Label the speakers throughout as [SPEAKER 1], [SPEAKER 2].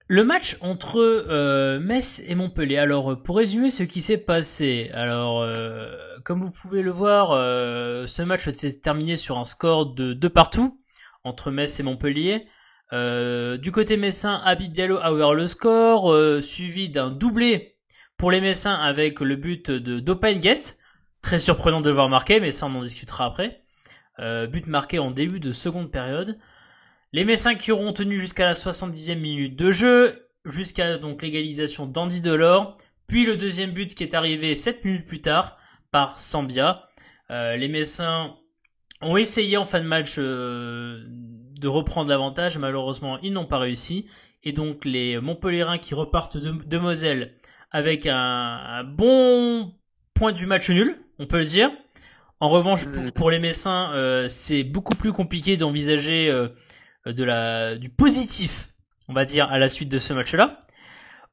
[SPEAKER 1] Le match entre Metz et Montpellier. Alors, pour résumer ce qui s'est passé, alors comme vous pouvez le voir, ce match s'est terminé sur un score de 2 partout entre Metz et Montpellier. Du côté messin, Habib Diallo a ouvert le score, suivi d'un doublé pour les Messins avec le but de Dopinguet. Très surprenant de le voir marquer, mais ça on en discutera après. But marqué en début de seconde période. Les Messins qui auront tenu jusqu'à la 70e minute de jeu, jusqu'à donc l'égalisation d'Andy Delors, puis le deuxième but qui est arrivé 7 minutes plus tard par Sambia. Les Messins ont essayé en fin de match de reprendre l'avantage, malheureusement ils n'ont pas réussi, et donc les Montpelliérains qui repartent de Moselle avec un bon point du match nul, on peut le dire. En revanche, pour les Messins, c'est beaucoup plus compliqué d'envisager du positif, on va dire, à la suite de ce match-là.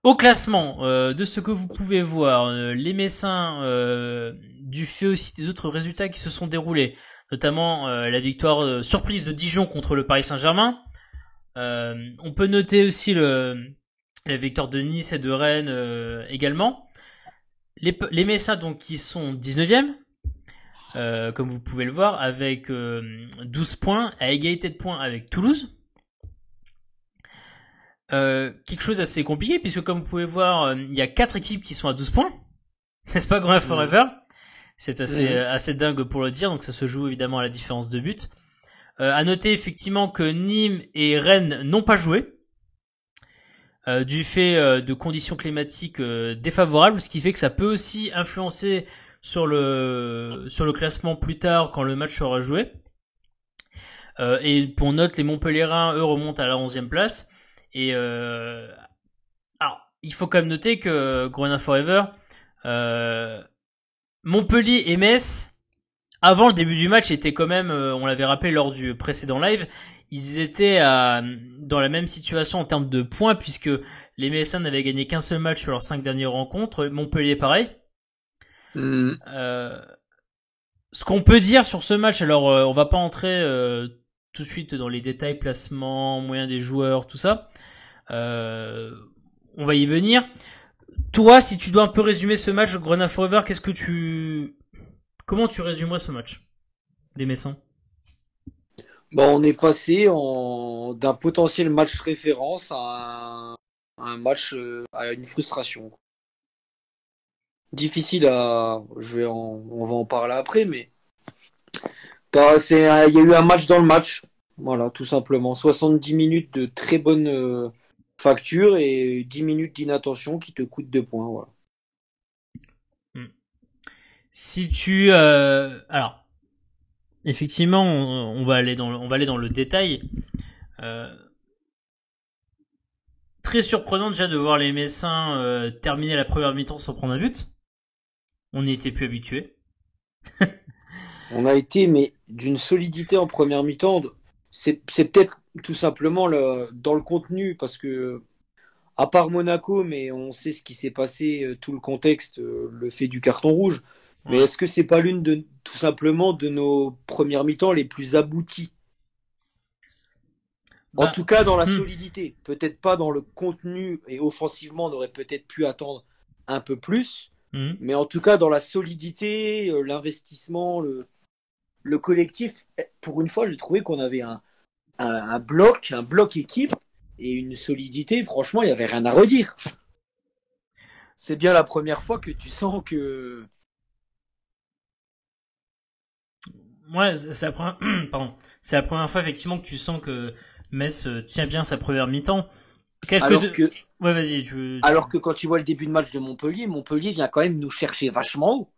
[SPEAKER 1] Au classement, de ce que vous pouvez voir, les Messins, du fait aussi des autres résultats qui se sont déroulés, notamment la victoire surprise de Dijon contre le Paris Saint-Germain. On peut noter aussi la victoire de Nice et de Rennes également. Les Messins donc qui sont 19e, comme vous pouvez le voir, avec 12 points, à égalité de points avec Toulouse. Quelque chose d'assez compliqué, puisque comme vous pouvez voir, il y a 4 équipes qui sont à 12 points. N'est-ce pas, Grand Forever? C'est assez dingue pour le dire, donc ça se joue évidemment à la différence de but. À noter effectivement que Nîmes et Rennes n'ont pas joué, du fait de conditions climatiques défavorables, ce qui fait que ça peut aussi influencer sur le classement plus tard quand le match sera joué. Et pour note, les Montpelliérains, eux, remontent à la 11e place. Et alors, il faut quand même noter que Grenoble Forever, Montpellier et Metz, avant le début du match, étaient quand même, on l'avait rappelé lors du précédent live, ils étaient dans la même situation en termes de points, puisque les Messins n'avaient gagné qu'un seul match sur leurs 5 dernières rencontres. Montpellier, pareil. Ce qu'on peut dire sur ce match, alors on va pas entrer tout de suite dans les détails, placement, moyens des joueurs, tout ça. On va y venir. Toi, si tu dois un peu résumer ce match, Grenoble Forever, comment tu résumerais ce match des Messins?
[SPEAKER 2] Bon, on est passé d'un potentiel match référence à un match à une frustration. Difficile on va en parler après, mais il y a eu un match dans le match. Voilà, tout simplement. 70 minutes de très bonne facture et 10 minutes d'inattention qui te coûtent 2 points. Voilà.
[SPEAKER 1] Si tu alors effectivement on va aller dans le détail. Très surprenant déjà de voir les Messins terminer la première mi-temps sans prendre un but. On n'y était plus habitué.
[SPEAKER 2] On a été mais d'une solidité en première mi-temps. C'est peut-être tout simplement dans le contenu parce que à part Monaco, mais on sait ce qui s'est passé, tout le contexte, le fait du carton rouge. Mais est-ce que c'est pas tout simplement de nos premières mi-temps les plus abouties? En tout cas, dans la solidité. Peut-être pas dans le contenu et offensivement, on aurait peut-être pu attendre un peu plus. Mais en tout cas, dans la solidité, l'investissement, le collectif, pour une fois, j'ai trouvé qu'on avait un bloc équipe et une solidité. Franchement, il n'y avait rien à redire. C'est bien la première fois que tu sens que...
[SPEAKER 1] Ouais, c'est la première... Pardon. C'est la première fois effectivement que tu sens que Metz tient bien sa première mi-temps. Ouais, vas-y.
[SPEAKER 2] Alors que quand tu vois le début de match de Montpellier vient quand même nous chercher vachement haut.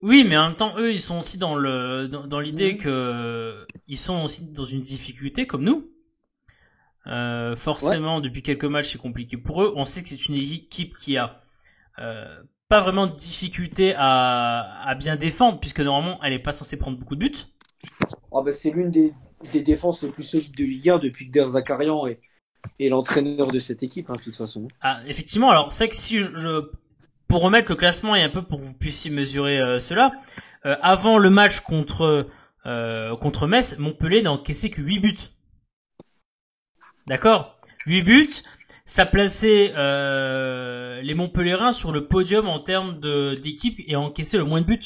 [SPEAKER 1] Oui, mais en même temps, eux, ils sont aussi dans l'idée que ils sont aussi dans une difficulté comme nous. Forcément, depuis quelques matchs, c'est compliqué pour eux. On sait que c'est une équipe qui a pas vraiment de difficulté à bien défendre, puisque normalement, elle est pas censée prendre beaucoup de buts.
[SPEAKER 2] Oh bah c'est l'une des défenses les plus solides de Ligue 1 depuis que Der Zakarian est l'entraîneur de cette équipe, de toute façon.
[SPEAKER 1] Ah, effectivement, alors c'est vrai que si pour remettre le classement et un peu pour que vous puissiez mesurer cela, avant le match contre Metz, Montpellier n'a encaissé que 8 buts. D'accord? 8 buts. Ça plaçait les Montpellierins sur le podium en termes d'équipe et a encaissé le moins de buts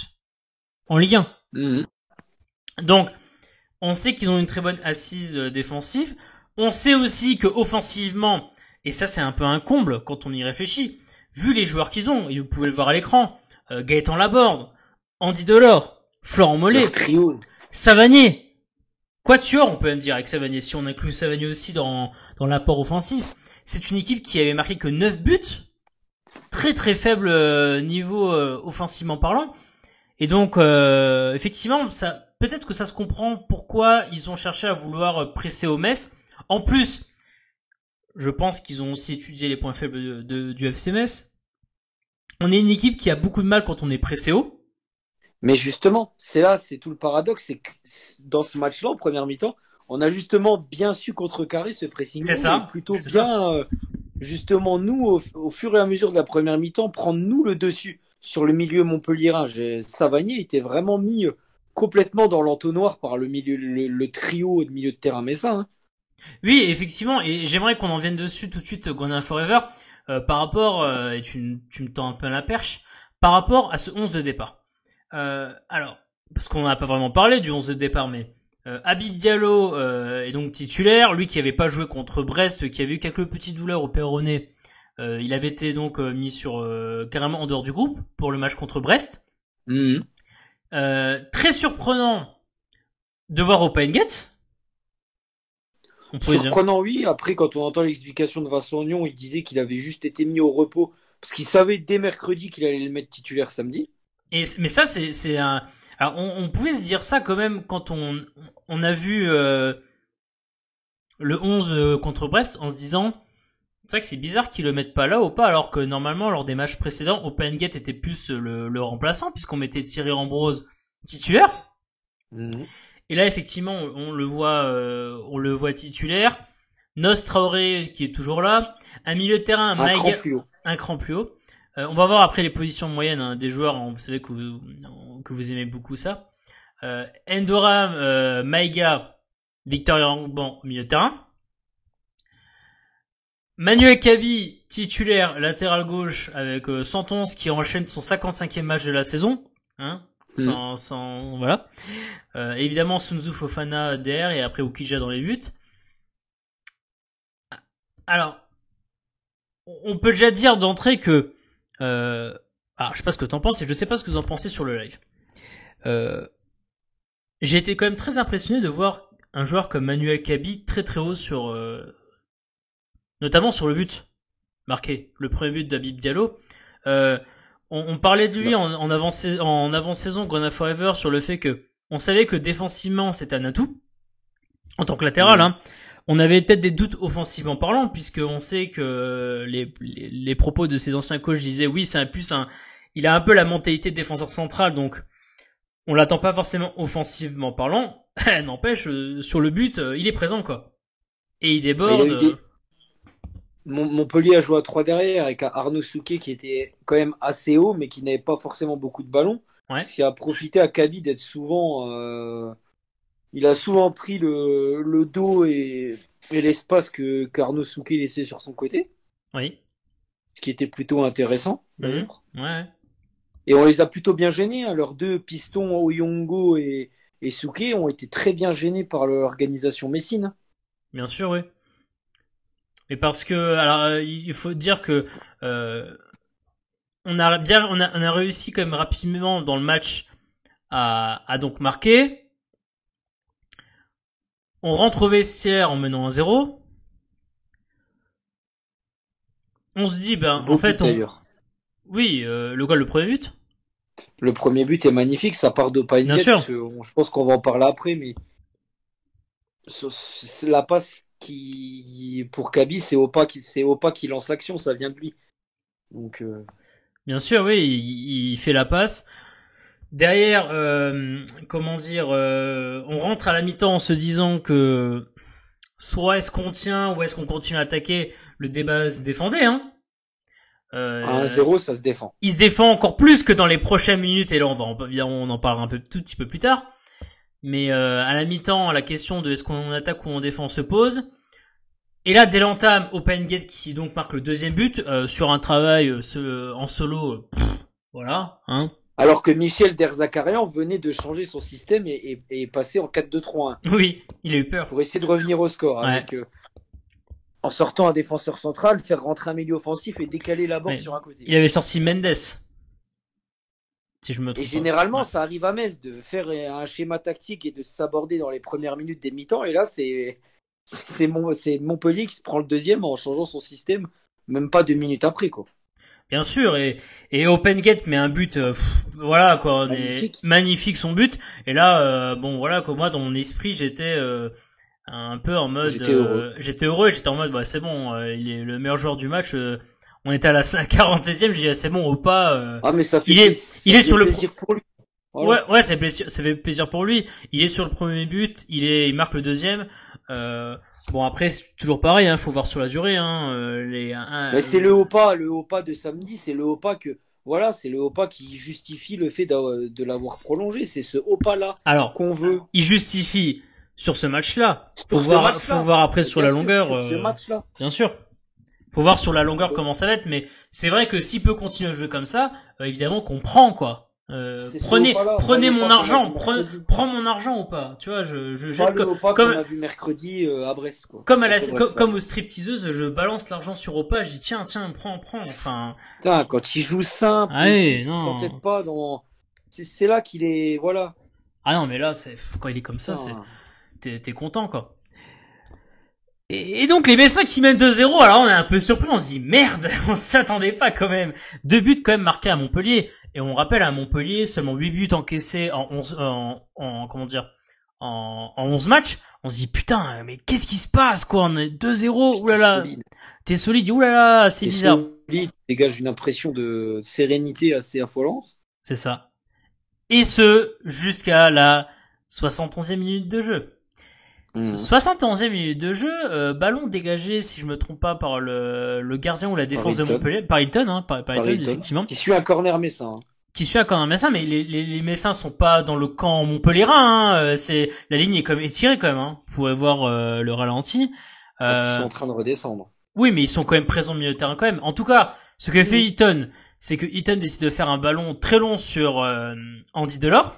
[SPEAKER 1] en Ligue 1.
[SPEAKER 2] Mmh.
[SPEAKER 1] Donc, on sait qu'ils ont une très bonne assise défensive. On sait aussi que offensivement, et ça c'est un peu un comble quand on y réfléchit, vu les joueurs qu'ils ont, et vous pouvez le voir à l'écran, Gaëtan Laborde, Andy Delors, Florent Mollet, Savanier, Quatuor, on peut même dire avec Savanier, si on inclut Savanier aussi dans l'apport offensif. C'est une équipe qui avait marqué que 9 buts, très très faible niveau offensivement parlant. Et donc, effectivement, peut-être que ça se comprend pourquoi ils ont cherché à vouloir presser au Metz. En plus, je pense qu'ils ont aussi étudié les points faibles du FC Metz. On est une équipe qui a beaucoup de mal quand on est pressé haut.
[SPEAKER 2] Mais justement, c'est tout le paradoxe, c'est que dans ce match-là, en première mi-temps, on a justement bien su contrecarrer ce pressing.
[SPEAKER 1] C'est ça.
[SPEAKER 2] Plutôt bien, justement, nous, au fur et à mesure de la première mi-temps, prendre nous le dessus sur le milieu montpelliérain. Savanier était vraiment mis complètement dans l'entonnoir par le trio de milieu de terrain messin. Hein.
[SPEAKER 1] Oui, effectivement, et j'aimerais qu'on en vienne dessus tout de suite, Gwendolen Forever, par rapport, et tu me tends un peu la perche, par rapport à ce 11 de départ. Alors, parce qu'on n'a pas vraiment parlé du 11 de départ, mais Habib Diallo est donc titulaire, lui qui avait pas joué contre Brest, qui avait eu quelques petites douleurs au péroné, il avait été donc mis sur carrément en dehors du groupe pour le match contre Brest.
[SPEAKER 2] Mmh.
[SPEAKER 1] Très surprenant de voir Openget.
[SPEAKER 2] Surprenant, oui. Après, quand on entend l'explication de Vincent Ognon, il disait qu'il avait juste été mis au repos parce qu'il savait dès mercredi qu'il allait le mettre titulaire samedi.
[SPEAKER 1] Mais ça, c'est un... Alors, on pouvait se dire ça quand même quand on a vu le 11 contre Brest en se disant c'est vrai que c'est bizarre qu'ils le mettent pas là ou pas, alors que normalement, lors des matchs précédents, Openget était plus le remplaçant puisqu'on mettait Thierry Ambrose titulaire. Mmh. Et là, effectivement, on le voit titulaire. Nos Traoré qui est toujours là. Un milieu de terrain, un cran plus haut. On va voir après les positions moyennes des joueurs. Vous savez que vous aimez beaucoup ça. Endoram, Maïga, Victor Yangban au milieu de terrain. Manuel Kabi, titulaire, latéral gauche avec Santonce qui enchaîne son 55e match de la saison. Hein, voilà. Évidemment Sunzu Fofana derrière et après Ukija dans les buts. Alors, on peut déjà dire d'entrée que je sais pas ce que t'en penses et je sais pas ce que vous en pensez sur le live. J'ai été quand même très impressionné de voir un joueur comme Manuel Kabi très très haut sur notamment sur le but marqué, le premier but d'Habib Diallo. On parlait de lui en avant-saison Grenade Forever sur le fait que on savait que défensivement c'était un atout en tant que latéral. Hein. On avait peut-être des doutes offensivement parlant puisque on sait que les propos de ses anciens coachs disaient oui c'est il a un peu la mentalité de défenseur central donc on l'attend pas forcément offensivement parlant. N'empêche sur le but il est présent quoi et il déborde.
[SPEAKER 2] Montpellier a joué à 3 derrière avec Arnaud Souquet qui était quand même assez haut mais qui n'avait pas forcément beaucoup de ballons.
[SPEAKER 1] Ouais.
[SPEAKER 2] Ce qui a profité à Kaby d'être souvent... il a souvent pris le dos et l'espace qu'Arnaud Souquet laissait sur son côté.
[SPEAKER 1] Oui.
[SPEAKER 2] Ce qui était plutôt intéressant d'ailleurs.
[SPEAKER 1] Ouais.
[SPEAKER 2] Et on les a plutôt bien gênés. Hein. Leurs deux pistons, Oyongo et Souquet, ont été très bien gênés par l'organisation messine.
[SPEAKER 1] Bien sûr, oui. Mais parce que, alors, il faut dire que on a réussi quand même rapidement dans le match à donc marquer. On rentre au vestiaire en menant 1-0. On se dit, en fait, oui, le premier but.
[SPEAKER 2] Le premier but est magnifique, ça part de Painguet. Bien sûr. Je pense qu'on va en parler après, mais la passe pour Kaby, c'est Opa qui lance l'action, ça vient de lui. Donc,
[SPEAKER 1] bien sûr, oui, il fait la passe. Derrière, on rentre à la mi-temps en se disant que soit est-ce qu'on tient ou est-ce qu'on continue à attaquer. Le débat se défendait, hein.
[SPEAKER 2] 1-0, ça se défend.
[SPEAKER 1] Il se défend encore plus que dans les prochaines minutes et là on en parlera tout petit peu plus tard. Mais à la mi-temps, la question de est-ce qu'on attaque ou on défend se pose. Et là, dès l'entame, OpenGate qui donc marque le deuxième but sur un travail en solo, voilà. Hein.
[SPEAKER 2] Alors que Michel Derzakarian venait de changer son système et passer en 4-2-3-1.
[SPEAKER 1] Oui, il a eu peur.
[SPEAKER 2] Pour essayer de revenir au score.
[SPEAKER 1] Ouais.
[SPEAKER 2] Avec, en sortant un défenseur central, faire rentrer un milieu offensif et décaler la borne sur un côté.
[SPEAKER 1] Il avait sorti Mendes. Si je me trompe.
[SPEAKER 2] Et généralement, ça arrive à Metz de faire un schéma tactique et de s'aborder dans les premières minutes des mi-temps. Et là, c'est Montpellier qui se prend le deuxième en changeant son système, même pas 2 minutes après, quoi.
[SPEAKER 1] Bien sûr, et OpenGate met un but, voilà quoi, magnifique son but. Et là, bon voilà quoi, moi dans mon esprit j'étais un peu en mode, j'étais heureux, j'étais en mode bah c'est bon, il est le meilleur joueur du match. On était à la 47e, j'ai dit c'est bon, Opa.
[SPEAKER 2] Ah mais ça fait
[SPEAKER 1] il est sur le
[SPEAKER 2] plaisir pour lui. Voilà.
[SPEAKER 1] Ouais, ça fait plaisir pour lui. Il est sur le premier but, il marque le deuxième. Bon après c'est toujours pareil, hein, faut voir sur la durée. Hein,
[SPEAKER 2] mais c'est le Opa de samedi, c'est le Opa que voilà, c'est le Opa qui justifie le fait de l'avoir prolongé. C'est ce Opa là qu'on veut.
[SPEAKER 1] Il justifie sur ce match-là. Faut voir après sur la longueur.
[SPEAKER 2] Sur ce match-là.
[SPEAKER 1] Bien sûr. Faut voir sur la longueur comment ça va être, mais c'est vrai que s'il peut continuer à jouer comme ça, évidemment qu'on prend quoi. Prenez mon argent, prends mon argent ou pas. Tu vois, je jette
[SPEAKER 2] comme on a vu mercredi à Brest. Quoi.
[SPEAKER 1] Comme aux stripteaseuses, je balance l'argent sur Opa, je dis tiens, prends. Enfin.
[SPEAKER 2] Putain, quand il joue simple, il s'entête pas dans. C'est là qu'il est, voilà.
[SPEAKER 1] Ah non, mais là, quand il est comme ça, t'es content quoi. Et donc les Messins qui mènent 2-0, alors on est un peu surpris, on se dit merde, on s'y attendait pas quand même. 2 buts quand même marqués à Montpellier. Et on rappelle à Montpellier, seulement 8 buts encaissés en 11 matchs. On se dit putain, mais qu'est-ce qui se passe quoi? On est 2-0, oulala. T'es solide, oulala, c'est bizarre.
[SPEAKER 2] Solide, dégage une impression de sérénité assez affolante.
[SPEAKER 1] C'est ça. Et ce, jusqu'à la 71e minute de jeu. 71e minute de jeu, ballon dégagé, si je me trompe pas, par le gardien ou la défense de Montpellier, par Hilton, hein, par Hilton, effectivement.
[SPEAKER 2] Qui suit un corner messin.
[SPEAKER 1] Qui suit un corner messin, mais les Messins sont pas dans le camp montpellierin, hein, la ligne est comme étirée quand même, hein. Vous pouvez voir, le ralenti.
[SPEAKER 2] Parce qu'ils sont en train de redescendre.
[SPEAKER 1] Oui, mais ils sont quand même présents au milieu de terrain quand même. En tout cas, ce que fait Hilton, c'est que Hilton décide de faire un ballon très long sur, Andy Delors.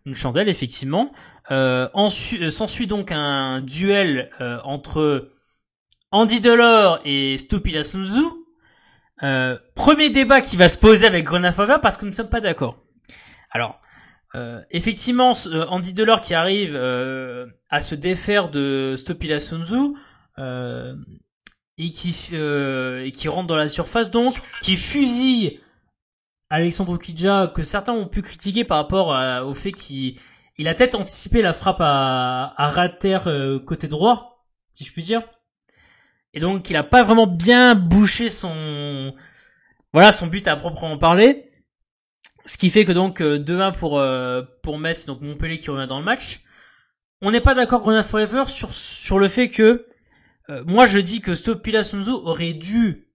[SPEAKER 1] Une chandelle, effectivement. S'ensuit donc un duel entre Andy Delors et Stupila Sunzu. Premier débat qui va se poser avec Grenat Forever parce que nous ne sommes pas d'accord. Alors, effectivement, Andy Delors qui arrive à se défaire de Stupila Sunzu et qui rentre dans la surface, donc qui fusille Alexandre Kidja, que certains ont pu critiquer par rapport au fait qu'il a peut-être anticipé la frappe à Rater côté droit, si je puis dire. Et donc il a pas vraiment bien bouché son but à proprement parler. Ce qui fait que donc 2-1 pour Metz, donc Montpellier qui revient dans le match. On n'est pas d'accord Grenat Forever sur le fait que moi je dis que Stopila Sunzu aurait dû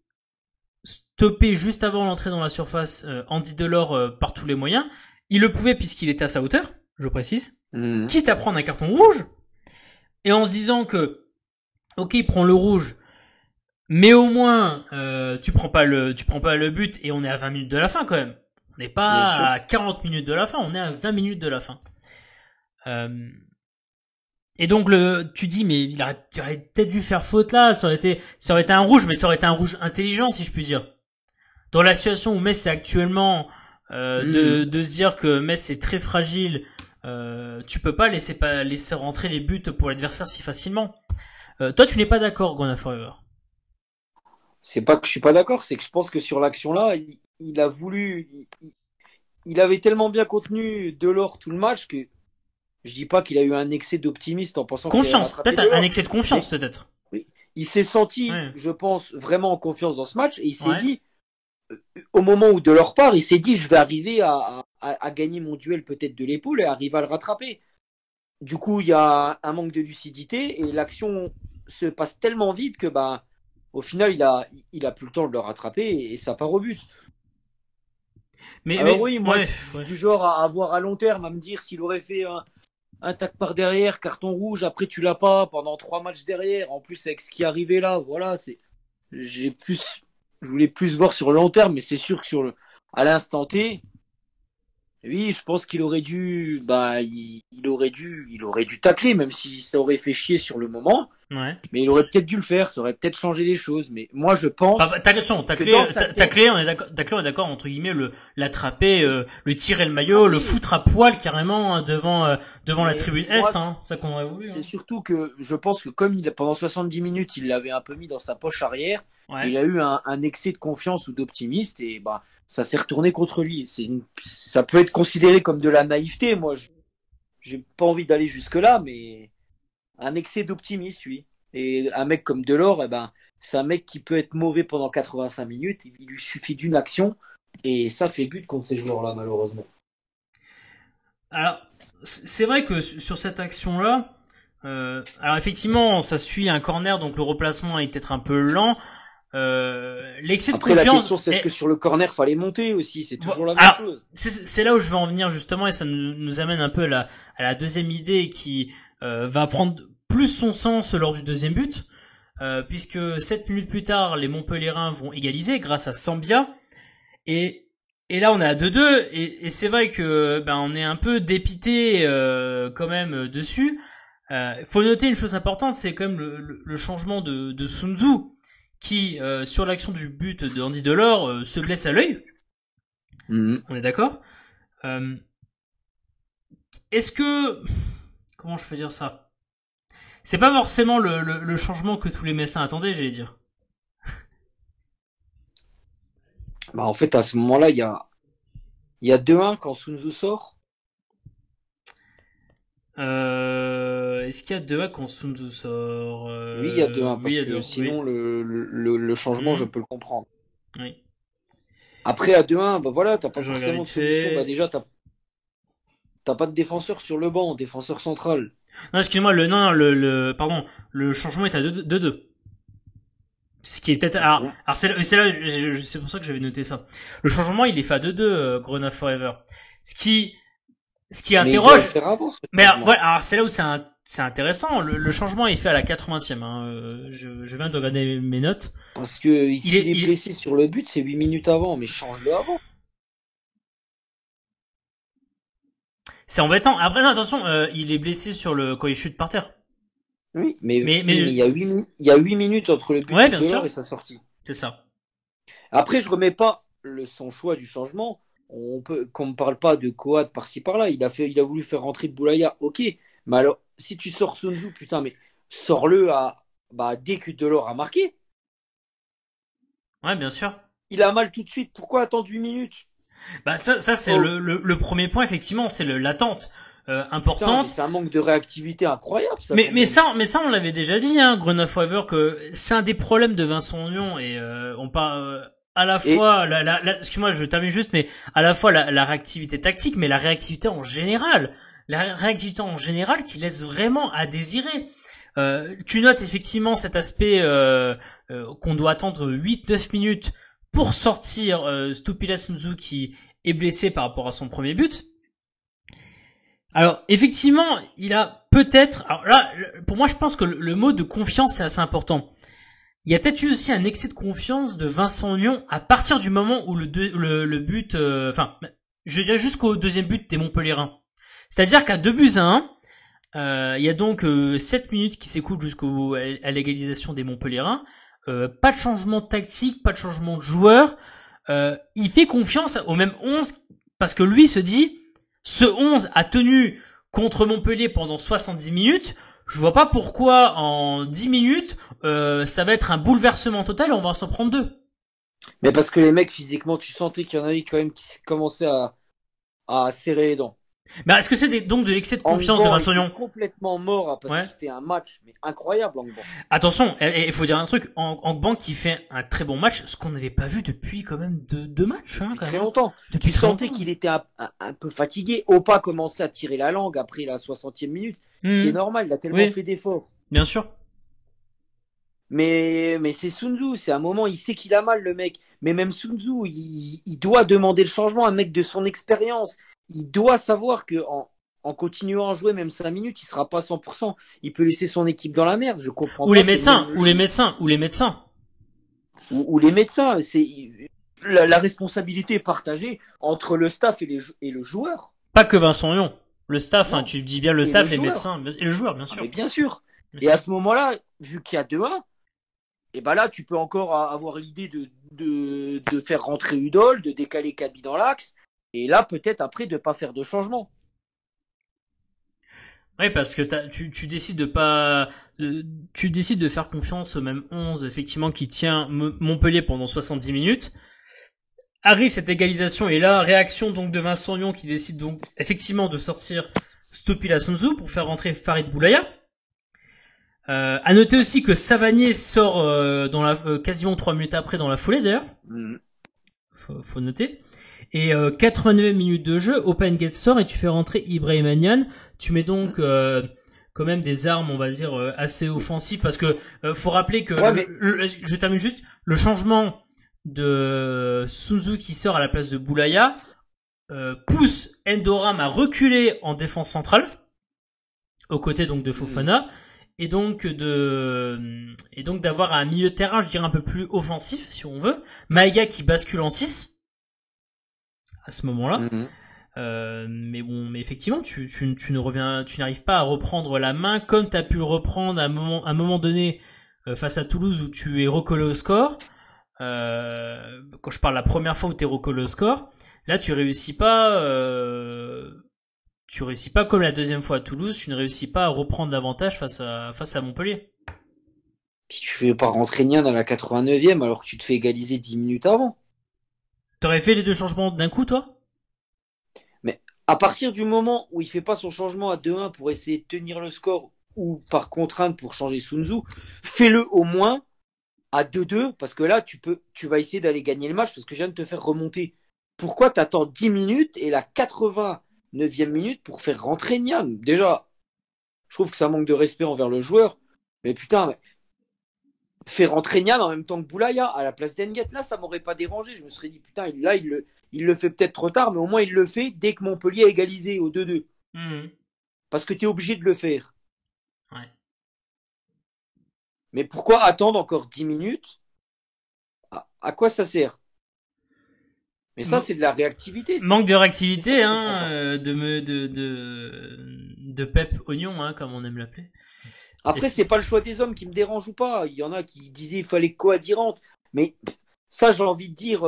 [SPEAKER 1] stopper juste avant l'entrée dans la surface Andy Delors par tous les moyens. Il le pouvait puisqu'il était à sa hauteur, je précise. Quitte à prendre un carton rouge. Et en se disant que, ok, il prend le rouge, mais au moins tu prends pas le but et on est à 20 minutes de la fin quand même. On n'est pas à 40 minutes de la fin, on est à 20 minutes de la fin. Et donc tu dis mais il aurait peut-être dû faire faute là, ça aurait été un rouge, mais ça aurait été un rouge intelligent si je puis dire. Dans la situation où Metz est actuellement, de se dire que Metz est très fragile, tu peux pas laisser rentrer les buts pour l'adversaire si facilement. Toi, tu n'es pas d'accord, Grenat Forever?
[SPEAKER 2] C'est pas que je suis pas d'accord, c'est que je pense que sur l'action-là, il a voulu, il avait tellement bien contenu Delors tout le match que je dis pas qu'il a eu un excès d'optimisme en pensant
[SPEAKER 1] confiance, peut-être un excès de confiance, peut-être.
[SPEAKER 2] Oui. Il s'est senti, je pense, vraiment en confiance dans ce match et il s'est dit, au moment où de leur part, il s'est dit, je vais arriver à gagner mon duel peut-être de l'épaule et arriver à le rattraper. Du coup, il y a un manque de lucidité et l'action se passe tellement vite que au final, il a plus le temps de le rattraper et ça part au but. Alors oui, moi, je suis du genre à voir à long terme, à me dire s'il aurait fait un tac par derrière, carton rouge, après tu l'as pas pendant 3 matchs derrière. En plus, avec ce qui est arrivé là, voilà, j'ai plus, je voulais plus voir sur le long terme, mais c'est sûr que à l'instant T, oui, je pense qu'il aurait dû, il aurait dû tacler, même si ça aurait fait chier sur le moment.
[SPEAKER 1] Ouais.
[SPEAKER 2] Mais il aurait peut-être dû le faire, ça aurait peut-être changé les choses. Mais moi, je pense.
[SPEAKER 1] Tacler, on est d'accord, entre guillemets, l'attraper, le tirer le maillot, le foutre à poil carrément devant la tribune Est, hein, ça qu'on aurait voulu.
[SPEAKER 2] C'est surtout que je pense que comme pendant 70 minutes, il l'avait un peu mis dans sa poche arrière, il a eu un excès de confiance ou d'optimisme et ça s'est retourné contre lui. Ça peut être considéré comme de la naïveté. Moi, j'ai pas envie d'aller jusque là, mais un excès d'optimisme, oui. Et un mec comme Delors, c'est un mec qui peut être mauvais pendant 85 minutes. Il lui suffit d'une action et ça fait but contre ces joueurs-là, malheureusement.
[SPEAKER 1] Alors, c'est vrai que sur cette action-là, alors effectivement, ça suit un corner, donc le replacement est peut-être un peu lent. L'excès de confiance.
[SPEAKER 2] La question, c'est est-ce que sur le corner, fallait monter aussi. C'est toujours la même chose.
[SPEAKER 1] C'est là où je veux en venir justement, et ça nous amène un peu à la deuxième idée qui va prendre plus son sens lors du deuxième but, puisque 7 minutes plus tard, les Montpelliérains vont égaliser grâce à Sambia, et là on est à 2-2, et c'est vrai que on est un peu dépité quand même dessus. Faut noter une chose importante, c'est quand même le changement de Sun Tzu, qui sur l'action du but de Andy Delors se blesse à l'œil. On est d'accord. Est-ce que, comment je peux dire ça, c'est pas forcément le changement que tous les Messins attendaient, j'allais dire.
[SPEAKER 2] En fait, à ce moment-là, il y a 2-1 quand Sun Tzu sort.
[SPEAKER 1] Est-ce qu'il y a 2-1 quand Sun Tzu sort
[SPEAKER 2] Oui, il y a 2-1 parce que sinon le changement, je peux le comprendre.
[SPEAKER 1] Oui.
[SPEAKER 2] Après, à 2-1, voilà, t'as pas forcément de solution. Déjà, t'as pas de défenseur sur le banc, défenseur central.
[SPEAKER 1] Non, excuse-moi, pardon, le changement est à 2-2. Ce qui est peut-être, alors c'est pour ça que j'avais noté ça. Le changement, il est fait à 2-2, Grenade Forever. Ce qui interroge. Mais alors c'est là où c'est intéressant. Le changement est fait à la 80e. Hein. Je viens de regarder mes notes.
[SPEAKER 2] Parce que il est blessé sur le but, c'est 8 minutes avant, mais change-le avant.
[SPEAKER 1] C'est embêtant. Après, non, attention, il est blessé quand il chute par terre.
[SPEAKER 2] Oui, mais il y a 8 minutes entre le but de Delors et sa sortie.
[SPEAKER 1] C'est ça.
[SPEAKER 2] Après, je remets pas son choix du changement. Qu'on ne parle pas de Coad par-ci par-là. Il a voulu faire rentrer Boulaya, ok. Mais alors, si tu sors Sun Tzu, putain, mais sors-le dès que Delors a marqué.
[SPEAKER 1] Ouais, bien sûr.
[SPEAKER 2] Il a mal tout de suite. Pourquoi attendre 8 minutes?
[SPEAKER 1] Ça c'est le premier point, effectivement, c'est l'attente importante.
[SPEAKER 2] C'est un manque de réactivité incroyable, ça.
[SPEAKER 1] Mais ça, on l'avait déjà dit, hein, Grenade Forever, que c'est un des problèmes de Vincent Lyon, et on parle à la fois excuse-moi, je termine juste, mais à la fois la réactivité tactique, mais la réactivité en général. La réactivité en général qui laisse vraiment à désirer. Tu notes effectivement cet aspect qu'on doit attendre 8-9 minutes pour sortir Stupila Sun Tzu qui est blessé par rapport à son premier but. Alors effectivement, il a peut-être... Alors là, pour moi, je pense que le mot de confiance est assez important. Il y a peut-être eu aussi un excès de confiance de Vincent Lyon à partir du moment où le but... je dirais jusqu'au deuxième but des Montpelliérains. C'est-à-dire qu'à 2-1, il y a donc 7 minutes qui s'écoulent à l'égalisation des Montpelliérains. Pas de changement tactique, pas de changement de joueur. Il fait confiance au même 11 parce que lui se dit, ce 11 a tenu contre Montpellier pendant 70 minutes. Je vois pas pourquoi en 10 minutes, ça va être un bouleversement total et on va s'en prendre 2.
[SPEAKER 2] Mais parce que les mecs, physiquement, tu sentais qu'il y en avait quand même qui commençaient à serrer les dents.
[SPEAKER 1] Mais est-ce que c'est donc de l'excès de confiance de Vincent Lyon?
[SPEAKER 2] Complètement mort parce qu'il fait un match mais incroyable Angban.
[SPEAKER 1] Attention, il faut dire un truc, Angban qui fait un très bon match, ce qu'on n'avait pas vu depuis quand même deux matchs. Hein,
[SPEAKER 2] depuis très longtemps. Tu sentais qu'il était un peu fatigué. Opa commençait à tirer la langue après la 60e minute, ce qui est normal, il a tellement fait d'efforts.
[SPEAKER 1] Bien sûr.
[SPEAKER 2] Mais c'est Sun Tzu, c'est un moment, il sait qu'il a mal le mec. Mais même Sun Tzu, il doit demander le changement, un mec de son expérience. Il doit savoir que en continuant à jouer même 5 minutes, il sera pas 100%. Il peut laisser son équipe dans la merde. Je comprends
[SPEAKER 1] ou
[SPEAKER 2] pas.
[SPEAKER 1] Les médecins, ou les médecins, ou les médecins.
[SPEAKER 2] Ou les médecins. La responsabilité est partagée entre le staff et le joueur.
[SPEAKER 1] Pas que Vincent Lyon. Le staff, hein, tu dis bien le staff, les médecins, et le joueur, bien sûr.
[SPEAKER 2] Mais bien sûr. Et à ce moment-là, vu qu'il y a 2-1, et ben là, tu peux encore avoir l'idée de faire rentrer Udol, de décaler Kaby dans l'axe, et là, peut-être après, de pas faire de changement.
[SPEAKER 1] Oui, parce que tu décides de pas, tu décides de faire confiance au même 11, effectivement, qui tient Montpellier pendant 70 minutes. Arrive cette égalisation et là, réaction donc de Vincent Lyon qui décide donc effectivement de sortir Stopilla Sunzu pour faire rentrer Farid Boulaya. À noter aussi que Savanier sort dans quasiment 3 minutes après dans la foulée d'ailleurs. Faut noter. Et 89 minutes de jeu, Open Gate sort et tu fais rentrer Ibrahim Niane. Tu mets donc quand même des armes, on va dire, assez offensives parce que faut rappeler que je termine juste, le changement de Sunzu qui sort à la place de Boulaya pousse Endoram à reculer en défense centrale aux côtés donc de Fofana et donc d'avoir un milieu de terrain, je dirais un peu plus offensif si on veut. Maïga qui bascule en 6 à ce moment-là. Mais effectivement, tu n'arrives pas à reprendre la main comme tu as pu le reprendre à un moment donné face à Toulouse où tu es recollé au score. Quand je parle la première fois où tu es recollé au score, là tu réussis pas comme la deuxième fois à Toulouse, tu ne réussis pas à reprendre l'avantage face à Montpellier.
[SPEAKER 2] Puis tu fais pas rentrer Nian à la 89e alors que tu te fais égaliser 10 minutes avant.
[SPEAKER 1] T'aurais fait les 2 changements d'un coup, toi?
[SPEAKER 2] Mais à partir du moment où il fait pas son changement à 2-1 pour essayer de tenir le score ou par contrainte pour changer Sunzu, fais-le au moins à 2-2 parce que là tu vas essayer d'aller gagner le match parce que je viens de te faire remonter. Pourquoi t'attends 10 minutes et la 89e minute pour faire rentrer Nian? Déjà, je trouve que ça manque de respect envers le joueur. Mais putain, faire rentrer Nian en même temps que Boulaya à la place d'Enguet, là ça m'aurait pas dérangé. Je me serais dit putain, là il le fait peut-être trop tard, mais au moins il le fait dès que Montpellier a égalisé au 2-2. Parce que t'es obligé de le faire.
[SPEAKER 1] Ouais.
[SPEAKER 2] Mais pourquoi attendre encore 10 minutes? À quoi ça sert? Mais ça, c'est de la réactivité.
[SPEAKER 1] Manque de réactivité, hein, de Pep Oignon, hein, comme on aime l'appeler.
[SPEAKER 2] Après, c'est pas le choix des hommes qui me dérange ou pas. Il y en a qui disaient il fallait que Coady rentre. Mais ça, j'ai envie de dire,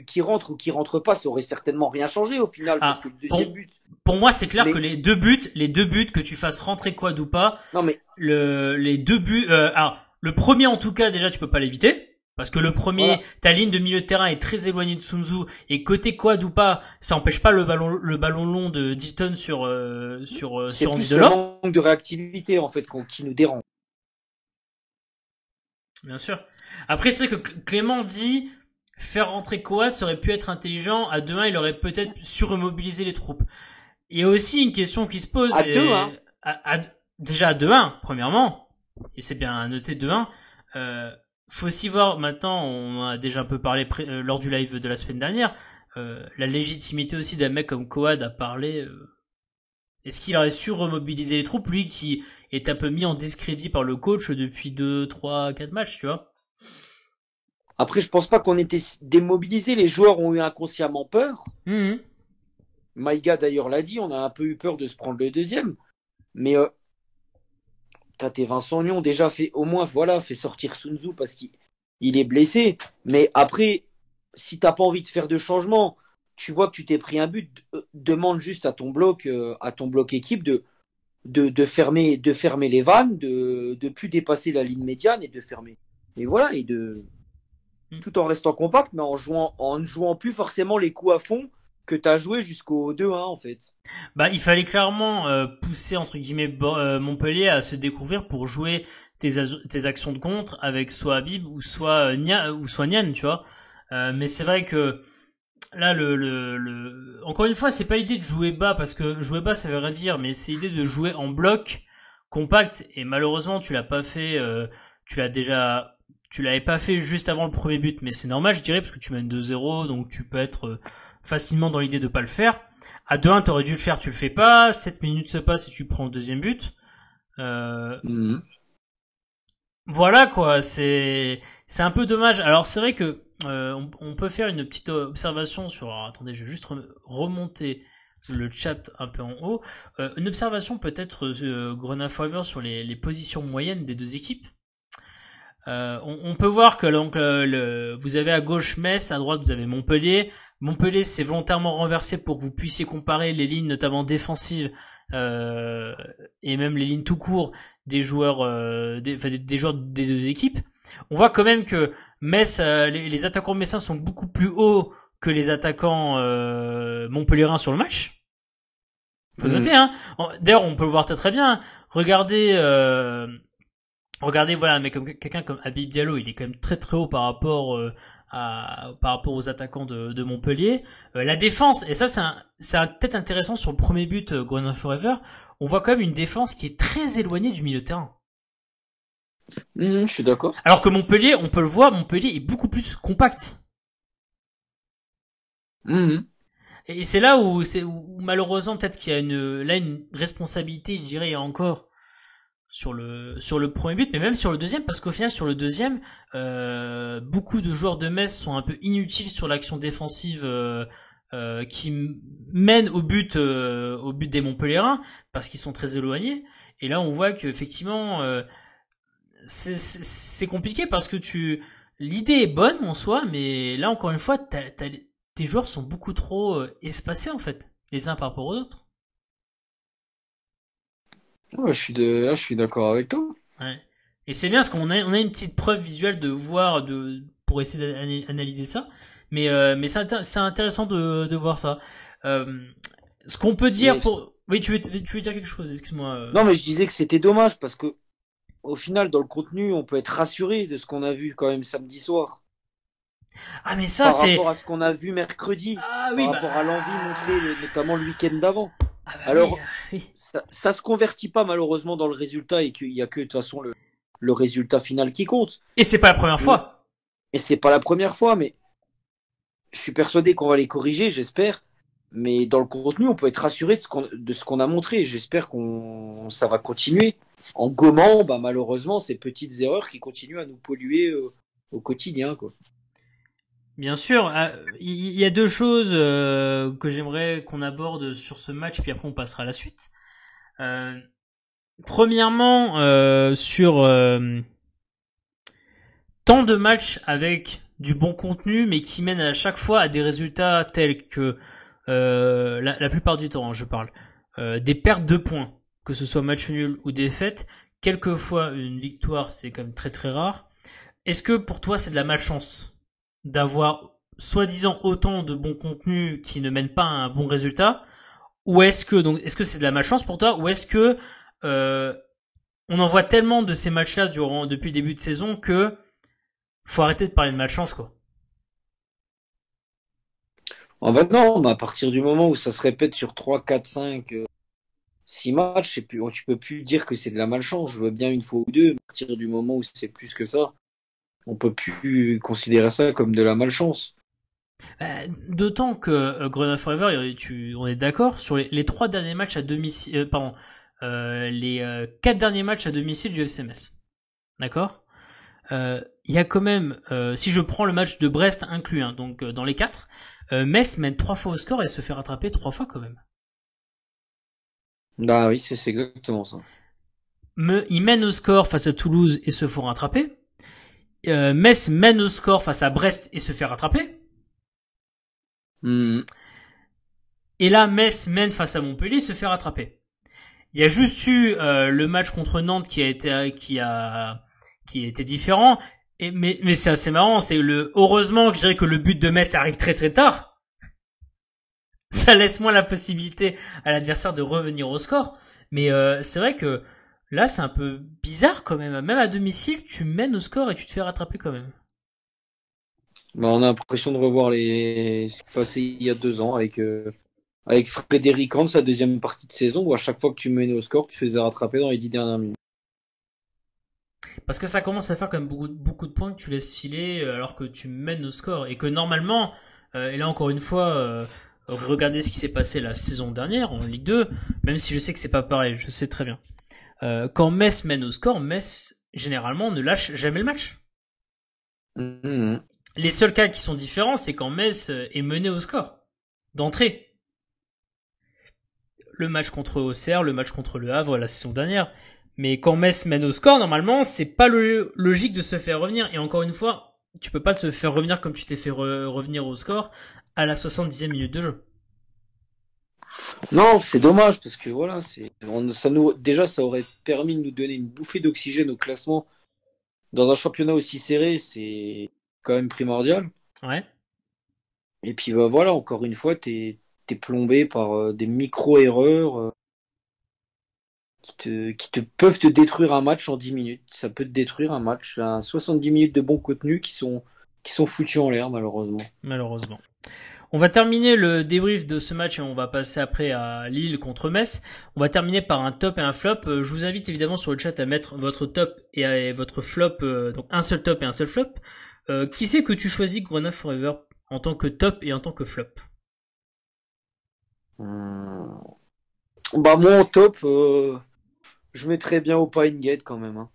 [SPEAKER 2] qui rentre ou qui rentre pas, ça aurait certainement rien changé au final. Parce que le deuxième but.
[SPEAKER 1] Pour moi, c'est clair que les deux buts, que tu fasses rentrer Coady ou pas.
[SPEAKER 2] Non, mais.
[SPEAKER 1] Les 2 buts, alors, le premier, en tout cas, déjà, tu peux pas l'éviter. Parce que le premier, ta ligne de milieu de terrain est très éloignée de Sunzu et côté Coady ou pas, ça empêche pas le ballon long de Dilton sur Andy Delors.
[SPEAKER 2] C'est le manque de réactivité en fait qui nous dérange.
[SPEAKER 1] Bien sûr. Après c'est vrai que Clément dit faire rentrer Coady, ça aurait pu être intelligent. À 2-1, il aurait peut-être surmobilisé les troupes. Il y a aussi une question qui se pose.
[SPEAKER 2] À 2-1.
[SPEAKER 1] Déjà à 2-1, premièrement, et c'est bien à noter 2-1. Faut aussi voir, maintenant, on en a déjà un peu parlé lors du live de la semaine dernière, la légitimité aussi d'un mec comme Coady à parler. Est-ce qu'il aurait su remobiliser les troupes, lui qui est un peu mis en discrédit par le coach depuis 2, 3, 4 matchs, tu vois?
[SPEAKER 2] Après, je pense pas qu'on était démobilisés. Les joueurs ont eu inconsciemment peur. Maïga d'ailleurs l'a dit, on a un peu eu peur de se prendre le deuxième. Mais t'as tes Vincent Lyon déjà fait sortir Sunzu parce qu'il est blessé. Mais après, si t'as pas envie de faire de changement, tu vois que tu t'es pris un but, demande juste à ton bloc équipe de fermer les vannes, de plus dépasser la ligne médiane et de fermer. Et voilà, tout en restant compact, mais en ne jouant plus forcément les coups à fond que t'as joué jusqu'au 2-1 en fait.
[SPEAKER 1] Bah, il fallait clairement pousser entre guillemets Montpellier à se découvrir pour jouer tes actions de contre avec soit Habib ou soit Nian, tu vois. Mais c'est vrai que là encore une fois, c'est pas l'idée de jouer bas parce que jouer bas ça veut rien dire, mais c'est l'idée de jouer en bloc compact et malheureusement tu l'as pas fait. Tu l'avais pas fait juste avant le premier but, mais c'est normal, je dirais, parce que tu mènes 2-0, donc tu peux être facilement dans l'idée de pas le faire. À 2-1, t'aurais dû le faire, tu le fais pas. 7 minutes se passent et tu prends le deuxième but. Voilà quoi, c'est un peu dommage. Alors c'est vrai que on peut faire une petite observation sur. Alors, attendez, je vais juste remonter le chat un peu en haut. Une observation peut-être Grenade Forever sur les positions moyennes des deux équipes. On peut voir que donc vous avez à gauche Metz, à droite vous avez Montpellier. Montpellier s'est volontairement renversé pour que vous puissiez comparer les lignes notamment défensives et même les lignes tout court des joueurs des joueurs des deux équipes. On voit quand même que Metz les attaquants messins sont beaucoup plus hauts que les attaquants montpelliérains sur le match. Faut noter hein. D'ailleurs on peut le voir très bien. Regardez voilà, mais comme quelqu'un comme Habib Diallo, il est quand même très très haut par rapport aux attaquants de Montpellier. La défense, et ça c'est peut-être intéressant sur le premier but Grenade Forever, on voit quand même une défense qui est très éloignée du milieu de terrain.
[SPEAKER 2] Je suis d'accord.
[SPEAKER 1] Alors que Montpellier, on peut le voir, Montpellier est beaucoup plus compact. Et c'est là où malheureusement peut-être qu'il y a une responsabilité, je dirais encore sur le premier but, mais même sur le deuxième, parce qu'au final sur le deuxième, beaucoup de joueurs de Metz sont un peu inutiles sur l'action défensive qui mène au but des Montpelliérains parce qu'ils sont très éloignés. Et là on voit que effectivement c'est compliqué parce que l'idée est bonne en soi, mais là encore une fois tes joueurs sont beaucoup trop espacés en fait, les uns par rapport aux autres.
[SPEAKER 2] Ouais, je suis d'accord avec toi.
[SPEAKER 1] Ouais. Et c'est bien parce qu'on a une petite preuve visuelle de voir pour essayer d'analyser ça. Mais c'est intéressant de voir ça. Ce qu'on peut dire oui, tu veux dire quelque chose, excuse-moi.
[SPEAKER 2] Non, mais je disais que c'était dommage parce que au final, dans le contenu, on peut être rassuré de ce qu'on a vu quand même samedi soir.
[SPEAKER 1] Ah, mais ça, c'est...
[SPEAKER 2] Par rapport à ce qu'on a vu mercredi.
[SPEAKER 1] Oui,
[SPEAKER 2] par rapport à l'envie montrée, notamment le week-end d'avant.
[SPEAKER 1] Ah bah
[SPEAKER 2] alors,
[SPEAKER 1] oui.
[SPEAKER 2] Ça se convertit pas malheureusement dans le résultat et qu'il y a que de toute façon le résultat final qui compte.
[SPEAKER 1] Et c'est pas la première fois.
[SPEAKER 2] Et c'est pas la première fois, mais je suis persuadé qu'on va les corriger, j'espère. Mais dans le contenu, on peut être rassuré de ce qu'on a montré. J'espère ça va continuer en gommant, malheureusement, ces petites erreurs qui continuent à nous polluer au quotidien, quoi.
[SPEAKER 1] Bien sûr, il y a deux choses que j'aimerais qu'on aborde sur ce match, puis après on passera à la suite. Premièrement, sur tant de matchs avec du bon contenu, mais qui mènent à chaque fois à des résultats tels que la plupart du temps, je parle, des pertes de points, que ce soit match nul ou défaite. Quelquefois, une victoire, c'est quand même très très rare. Est-ce que pour toi, c'est de la malchance d'avoir soi-disant autant de bons contenus qui ne mènent pas à un bon résultat, ou est-ce que c'est de la malchance pour toi, ou est-ce que on en voit tellement de ces matchs-là depuis le début de saison que faut arrêter de parler de malchance, quoi.
[SPEAKER 2] Non, à partir du moment où ça se répète sur 3, 4, 5, 6 matchs, tu peux plus dire que c'est de la malchance. Je veux bien une fois ou deux, à partir du moment où c'est plus que ça, on peut plus considérer ça comme de la malchance.
[SPEAKER 1] D'autant que Grenade Forever, on est d'accord sur les 3 derniers matchs à domicile, les 4 derniers matchs à domicile du FC Metz. D'accord. Il y a quand même, si je prends le match de Brest inclus, hein, donc dans les 4, Metz mène 3 fois au score et se fait rattraper 3 fois quand même.
[SPEAKER 2] Ah oui, c'est exactement ça.
[SPEAKER 1] Ils mènent au score face à Toulouse et se font rattraper. Metz mène au score face à Brest et se fait rattraper. Et là, Metz mène face à Montpellier et se fait rattraper. Il y a juste eu le match contre Nantes qui a été différent. Mais c'est assez marrant. Heureusement que je dirais que le but de Metz arrive très très tard. Ça laisse moins la possibilité à l'adversaire de revenir au score. Mais c'est vrai que là, c'est un peu bizarre quand même. Même à domicile, tu mènes au score et tu te fais rattraper quand même.
[SPEAKER 2] On a l'impression de revoir ce qui s'est passé il y a 2 ans avec Frédéric Hans, sa deuxième partie de saison, où à chaque fois que tu menais au score, tu te faisais rattraper dans les 10 dernières minutes.
[SPEAKER 1] Parce que ça commence à faire quand même beaucoup de points que tu laisses filer alors que tu mènes au score. Et que normalement, Et là, encore une fois, regardez ce qui s'est passé la saison dernière en Ligue 2, même si je sais que c'est pas pareil, je sais très bien. Quand Metz mène au score, Metz, généralement, ne lâche jamais le match.
[SPEAKER 2] Mmh.
[SPEAKER 1] Les seuls cas qui sont différents, c'est quand Metz est mené au score, d'entrée. Le match contre Auxerre, le match contre Le Havre la saison dernière. Mais quand Metz mène au score, normalement, c'est pas logique de se faire revenir. Et encore une fois, tu peux pas te faire revenir comme tu t'es fait revenir au score à la 70e minute de jeu.
[SPEAKER 2] Non, c'est dommage parce que voilà, déjà ça aurait permis de nous donner une bouffée d'oxygène au classement dans un championnat aussi serré, c'est quand même primordial.
[SPEAKER 1] Ouais.
[SPEAKER 2] Et puis bah, voilà, encore une fois, t'es plombé par des micro-erreurs qui te peuvent te détruire un match en 10 minutes. Ça peut te détruire un match. 70 minutes de bon contenu qui sont foutus en l'air, malheureusement.
[SPEAKER 1] Malheureusement. On va terminer le débrief de ce match et on va passer après à Lille contre Metz. On va terminer par un top et un flop. Je vous invite évidemment sur le chat à mettre votre top et votre flop, donc un seul top et un seul flop. Qui c'est que tu choisis, Grena Forever, en tant que top et en tant que flop?
[SPEAKER 2] Bah moi en top, je mettrais bien Opa Ngate quand même. Hein.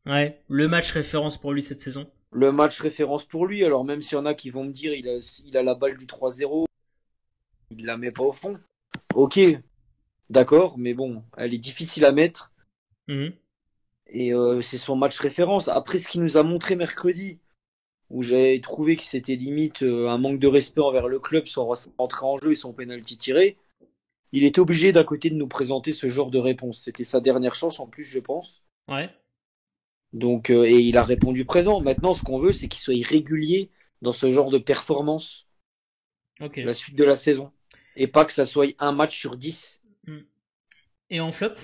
[SPEAKER 1] Ouais, le match référence pour lui cette saison.
[SPEAKER 2] Le match référence pour lui, alors même s'il y en a qui vont me dire il a la balle du 3-0, il la met pas au fond. Ok, d'accord, mais bon, elle est difficile à mettre.
[SPEAKER 1] Mmh.
[SPEAKER 2] Et c'est son match référence. Après ce qu'il nous a montré mercredi, où j'avais trouvé que c'était limite un manque de respect envers le club, son entrée en jeu et son penalty tiré, il était obligé d'un côté de nous présenter ce genre de réponse. C'était sa dernière chance en plus, je pense.
[SPEAKER 1] Ouais.
[SPEAKER 2] Donc, et il a répondu présent. Maintenant, ce qu'on veut, c'est qu'il soit régulier dans ce genre de performance.
[SPEAKER 1] Ok.
[SPEAKER 2] La suite de la saison. Et pas que ça soit un match sur 10.
[SPEAKER 1] Et en flop?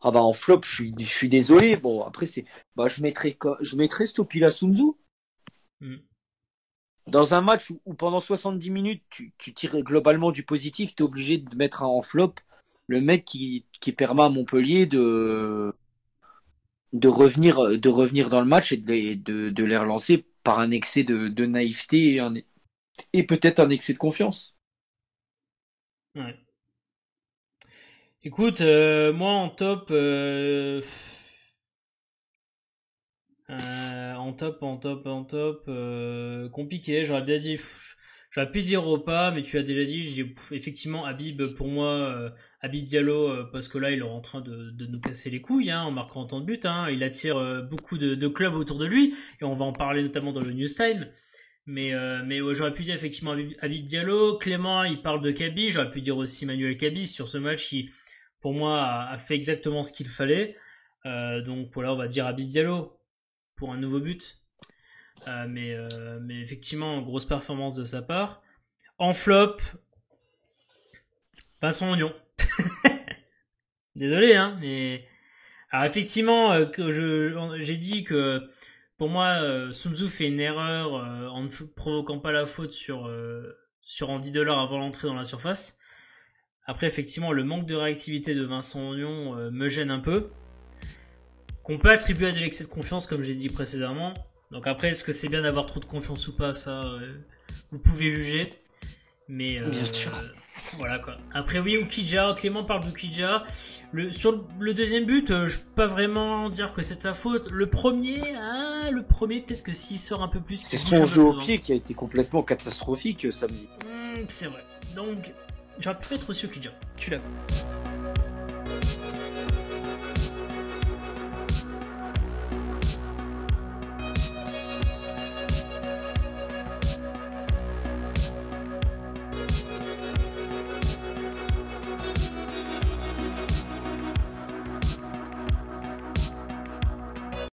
[SPEAKER 2] Ah bah en flop, je suis désolé. Bon, après, je mettrais Stopila Sunzu. Dans un match où pendant 70 minutes, tu tires globalement du positif, tu es obligé de mettre en flop le mec qui permet à Montpellier de revenir dans le match et de les relancer par un excès de naïveté et peut-être un excès de confiance.
[SPEAKER 1] Ouais. Écoute, moi en top, compliqué. J'aurais pu dire Opa, mais tu as déjà dit. Je dis effectivement Habib pour moi, Habib Diallo parce que là il est en train de nous casser les couilles en marquant autant de buts. Il attire beaucoup de clubs autour de lui et on va en parler notamment dans le News Time. Mais ouais, j'aurais pu dire effectivement Habib Diallo. Clément, il parle de Kaby. J'aurais pu dire aussi Manuel Kaby sur ce match qui, pour moi, a fait exactement ce qu'il fallait. Donc voilà, on va dire Habib Diallo pour un nouveau but. Mais effectivement, grosse performance de sa part. En flop, Vincent Oignon. Désolé, mais... Alors effectivement, j'ai dit que pour moi, Sun Tzu fait une erreur en ne provoquant pas la faute sur Andy Delors avant l'entrée dans la surface. Après, effectivement, le manque de réactivité de Vincent Oignon me gêne un peu. Qu'on peut attribuer à de l'excès de confiance, comme j'ai dit précédemment. Donc après, est-ce que c'est bien d'avoir trop de confiance ou pas, ça, vous pouvez juger. Mais
[SPEAKER 2] bien sûr.
[SPEAKER 1] Voilà quoi. Après oui, Oukidja, Clément parle d'Oukidja. Sur le deuxième but, je peux pas vraiment dire que c'est de sa faute. Le premier, peut-être que s'il sort un peu plus...
[SPEAKER 2] C'est son jeu au pied qui a été complètement catastrophique samedi.
[SPEAKER 1] C'est vrai. Donc, j'aurais pu mettre aussi Oukidja. Je suis d'accord.